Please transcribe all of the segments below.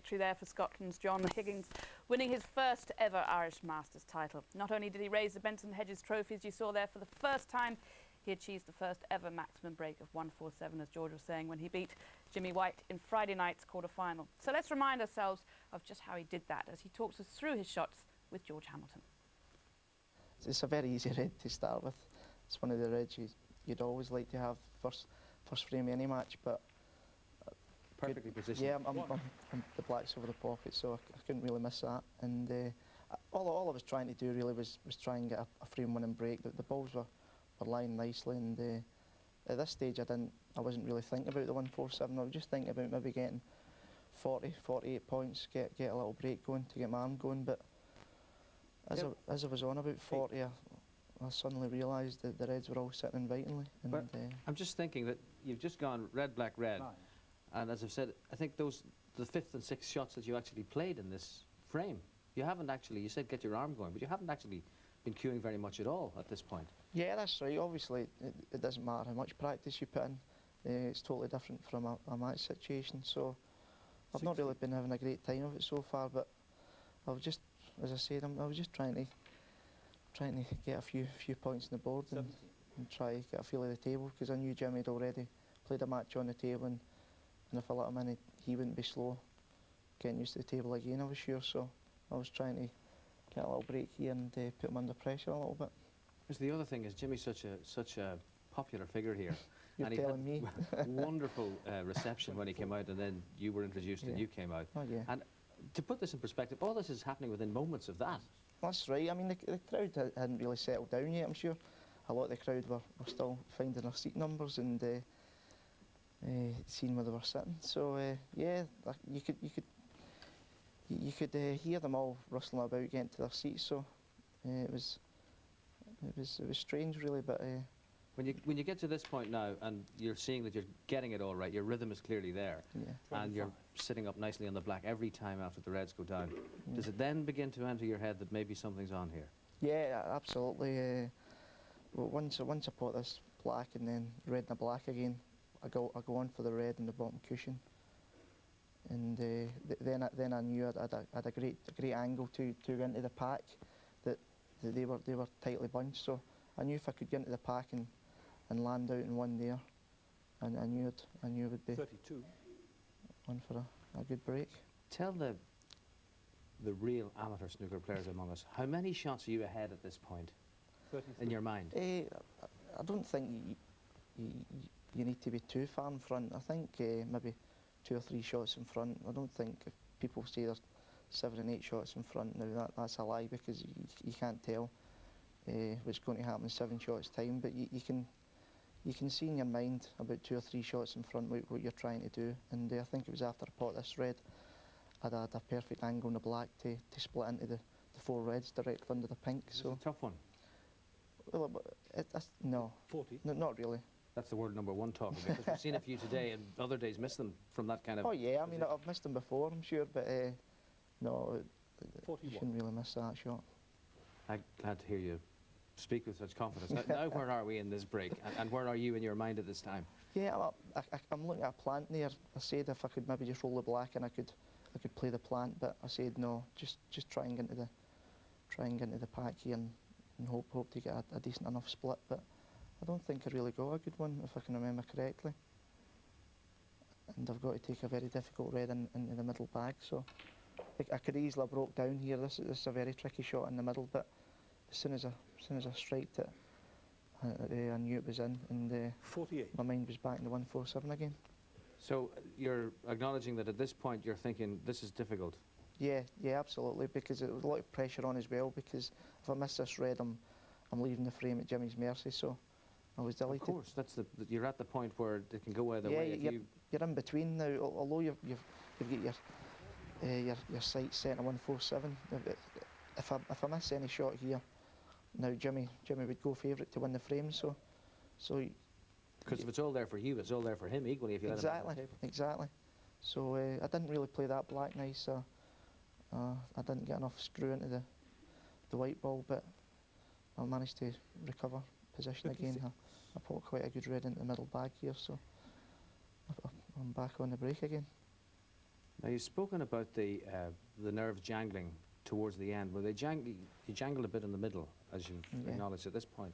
victory there for Scotland's John Higgins, winning his first ever Irish Masters title. Not only did he raise the Benson Hedges trophy, as you saw there, for the first time, he achieved the first ever maximum break of 147, as George was saying, when he beat Jimmy White in Friday night's quarter-final. So let's remind ourselves of just how he did that as he talks us through his shots with George Hamilton. It's a very easy red to start with. It's one of the reds you'd always like to have first frame any match, but perfectly positioned. Yeah, I'm the blacks over the pocket, so I couldn't really miss that. And all I was trying to do really was try and get a frame winning break. The balls were lying nicely, and at this stage I wasn't really thinking about the 147. I was just thinking about maybe getting 40, 48 points, get a little break going to get my arm going. But as I was on about 40, I suddenly realised that the reds were all sitting invitingly. And but I'm just thinking that you've just gone red, black, red. Nice. And as I've said, I think the 5th and 6th shots that you actually played in this frame, you haven't actually, you said get your arm going, but you haven't actually been cueing very much at all at this point. Yeah, that's right. Obviously, it doesn't matter how much practice you put in. It's totally different from a match situation. So I've not really been having a great time of it so far, but I've just, as I said, I was just trying to get a few points on the board and try to get a feel of the table, because I knew Jimmy had already played a match on the table, and if I let him in, he wouldn't be slow getting used to the table again, I was sure. So I was trying to get a little break here and put him under pressure a little bit. Because the other thing is, Jimmy's such a popular figure here. You're and telling me. Wonderful reception when he came out, and then you were introduced and you came out. Oh, yeah. And to put this in perspective, all this is happening within moments of that. That's right. I mean, the crowd hadn't really settled down yet, I'm sure. A lot of the crowd were still finding their seat numbers and seeing where they were sitting. So yeah, you could hear them all rustling about getting to their seats. So it was strange, really. But when you get to this point now, and you're seeing that you're getting it all right, your rhythm is clearly there, and you're sitting up nicely on the black every time after the reds go down. Does it then begin to enter your head that maybe something's on here? Yeah, absolutely. Well, once I put this black and then red and the black again, I go on for the red and the bottom cushion, and then I knew I had a great angle to get into the pack. That they were tightly bunched, so I knew if I could get into the pack and land out in one there, and I knew it would be 32. One for a good break. Tell the real amateur snooker players among us, how many shots are you ahead at this point in your mind? I don't think you need to be too far in front. I think maybe 2 or 3 shots in front. I don't think if people say there's 7 and 8 shots in front now, that's a lie, because you can't tell what's going to happen in 7 shots time. But you can see in your mind about 2 or 3 shots in front what you're trying to do. And I think it was after I pot this red, I had a perfect angle on the black to split into the 4 reds directly under the pink. So it's a tough one. Well, no. 40? No, not really. That's the word number 1 talking, because we've seen a few today and other days missed them from that kind of... Oh yeah, I mean, I've missed them before, I'm sure, but no, you 41. shouldn't really miss that shot. I'm glad to hear you speak with such confidence. Now where are we in this break, and where are you in your mind at this time? Yeah, I'm looking at a plant there. I said if I could maybe just roll the black and I could play the plant, but I said no, just try and get into the pack here and hope to get a decent enough split. But I don't think I really got a good one, if I can remember correctly. And I've got to take a very difficult red into the middle bag, so I could easily have broke down here. This is a very tricky shot in the middle, but as soon as I striked it, I knew it was in, and 48. My mind was back in the 147 again. So you're acknowledging that at this point you're thinking this is difficult? Yeah, absolutely, because there was a lot of pressure on as well, because if I miss this red, I'm leaving the frame at Jimmy's mercy, so I was delighted. Of course, you're at the point where it can go either way. You're in between now, although you've got your sights set on 147. If I miss any shot here, now Jimmy would go favourite to win the frame, so because if it's all there for you, it's all there for him equally if you let him on the table. Exactly. So I didn't really play that black nice, so I didn't get enough screw into the white ball, but I managed to recover position again. I put quite a good red into the middle bag here, so I'm back on the break again. Now, you've spoken about the nerves jangling towards the end. Were they you jangled a bit in the middle, as you've Yeah. acknowledged at this point.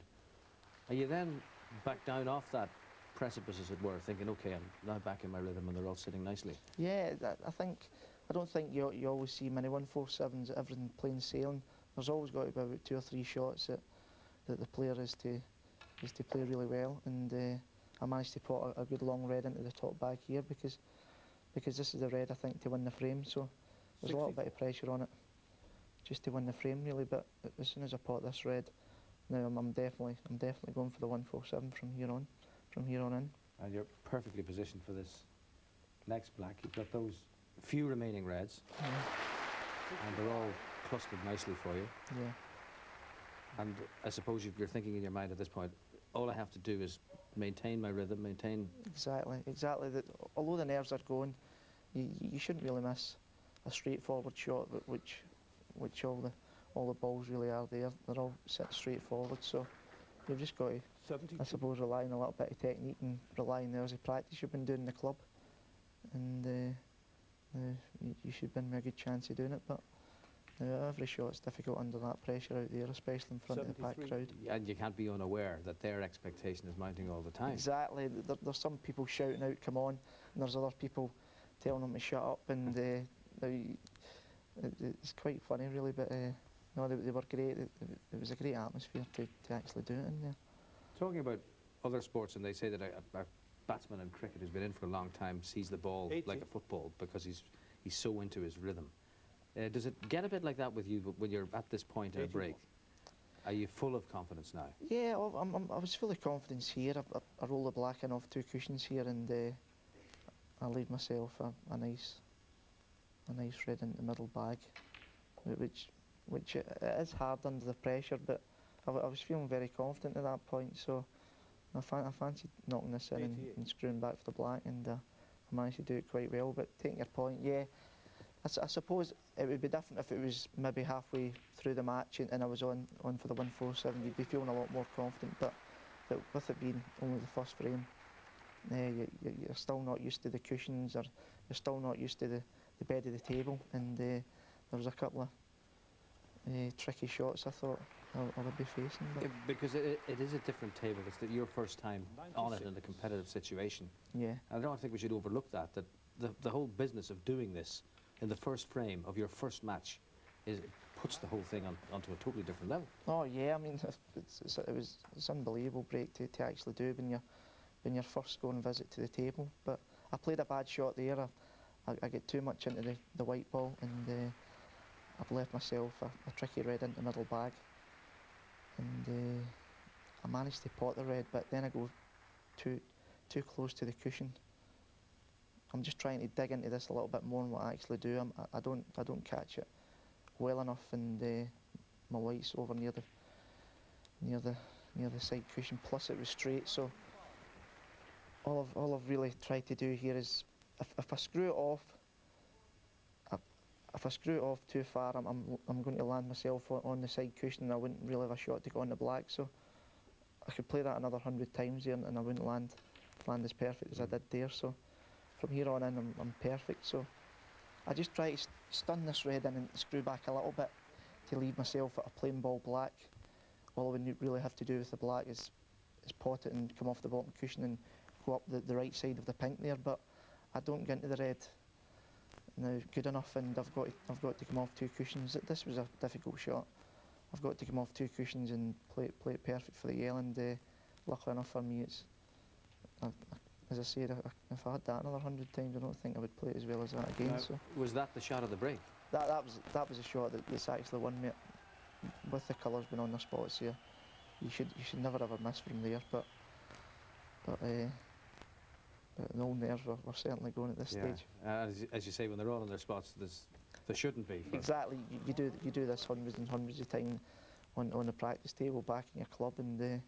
Are you then back down off that precipice, as it were, thinking, OK, I'm now back in my rhythm and they're all sitting nicely? Yeah, I don't think you always see many 147s, everything plain sailing. There's always got to be about 2 or 3 shots that the player is to play really well, and I managed to put a good long red into the top bag here because this is the red, I think, to win the frame, so there's a little bit of pressure on it just to win the frame really, but as soon as I pot this red, now I'm definitely going for the 147 from here on in. And you're perfectly positioned for this next black. You've got those few remaining reds, Yeah, and they're all clustered nicely for you. yeah. And I suppose you're thinking in your mind at this point, all I have to do is maintain my rhythm, maintain... Exactly. That although the nerves are going, you shouldn't really miss a straightforward shot, which all the balls really are there. They're all set straight forward, so you've just got to, I suppose, rely on a little bit of technique and rely on the hours of practice you've been doing in the club, and you should win me a good chance of doing it. But every shot's difficult under that pressure out there, especially in front of the packed crowd. And you can't be unaware that their expectation is mounting all the time. Exactly. There's some people shouting out, "Come on," and there's other people telling them to shut up, and it's quite funny, really. But no, they were great. It was a great atmosphere to actually do it in there. Talking about other sports, and they say that a batsman in cricket who's been in for a long time sees the ball 80. like a football because he's so into his rhythm. Does it get a bit like that with you when you're at this point in a break? Are you full of confidence now? Yeah, I was full of confidence here. I roll the black in off 2 cushions here, and I leave myself a nice red in the middle bag, which it is hard under the pressure, but I was feeling very confident at that point, so I fancied knocking this in and screwing back for the black, and I managed to do it quite well. But taking your point, yeah, I suppose it would be different if it was maybe halfway through the match and I was on for the 147. You'd be feeling a lot more confident, but with it being only the first frame, you're still not used to the cushions, or you're still not used to the bed of the table, and there was a couple of tricky shots I thought I would be facing. But Because it is a different table. It's your first time on it in a competitive situation. yeah, I don't think we should overlook that the whole business of doing this in the first frame of your first match puts the whole thing onto a totally different level. oh yeah, I mean it's unbelievable break to actually do when you're first going visit to the table. But I played a bad shot there. I get too much into the white ball, and I've left myself a tricky red into the middle bag, and I managed to pot the red, but then I go too close to the cushion. I'm just trying to dig into this a little bit more than what I actually do. I don't catch it well enough, and my white's over near the side cushion. Plus it was straight, so all I've really tried to do here is if I screw it off, if I screw it off too far, I'm going to land myself on the side cushion, and I wouldn't really have a shot to go on the black. So I could play that another 100 times here, and I wouldn't land as perfect as I did there. So from here on in, I'm perfect. So I just try to stun this red in and screw back a little bit to leave myself at a plain ball black. All I would really have to do with the black is pot it and come off the bottom cushion and go up the right side of the pink there. But I don't get into the red now good enough, and I've got to come off 2 cushions. This was a difficult shot. I've got to come off 2 cushions and play it perfect for the yellow, and luckily enough for me, as I said, if I had that another 100 times, I don't think I would play it as well as that again. Now, So was that the shot of the break? that was a shot that's actually won me. With the colours being on their spots here, you should never ever miss from there. But the old nerves were certainly going at this stage. As you say, when they're all on their spots, there shouldn't be. Exactly. You do this hundreds and hundreds of times on the practice table back in your club, and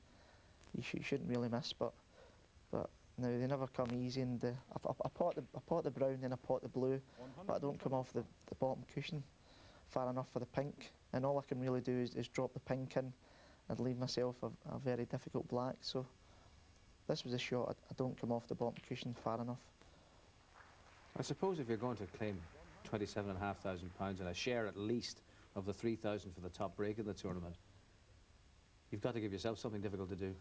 you shouldn't really miss. But now they never come easy, and I pot the brown, then I pot the blue, but I don't come off the bottom cushion far enough for the pink, and all I can really do is drop the pink in and leave myself a very difficult black. So this was a shot. I don't come off the bottom cushion far enough. I suppose if you're going to claim £27,500 and a share at least of the 3,000 for the top break in the tournament. You've got to give yourself something difficult to do.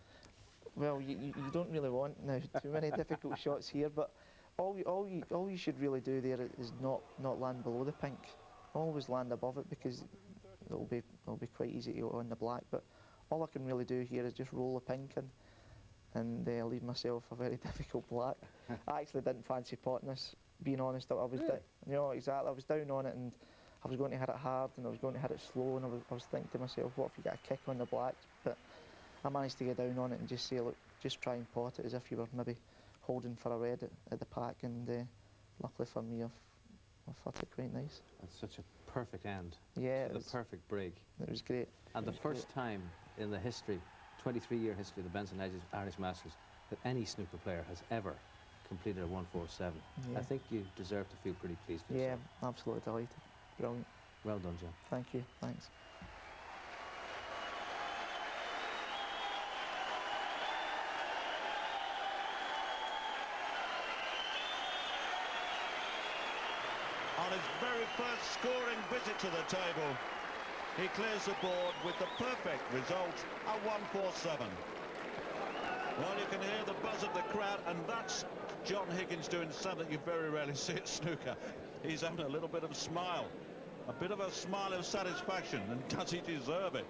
Well, you don't really want now too many difficult shots here, but all you should really do there is not land below the pink. Always land above it, because it'll be quite easy to go on the black. But all I can really do here is just roll the pink and leave myself a very difficult black. I actually didn't fancy potting this, being honest. I was Really? you know, exactly. I was down on it, and I was going to hit it hard, and I was going to hit it slow, and I was thinking to myself, what if you get a kick on the black? But I managed to get down on it and just say, look, just try and pot it as if you were maybe holding for a red at the pack, and luckily for me, I've hit it quite nice. That's such a perfect end. Yeah, The perfect break. it was great. And It the was first time in the history, 23-year history of the Benson Hedges Irish Masters, that any snooker player has ever completed a 147. Yeah. I think you deserve to feel pretty pleased with Yeah, yourself. absolutely delighted. Brilliant. Well done, John. Thank you. Thanks. On his very first scoring visit to the table, he clears the board with the perfect result, a 147. Well, you can hear the buzz of the crowd, and that's John Higgins doing something you very rarely see at snooker. He's having a little bit of a smile of satisfaction, and does he deserve it?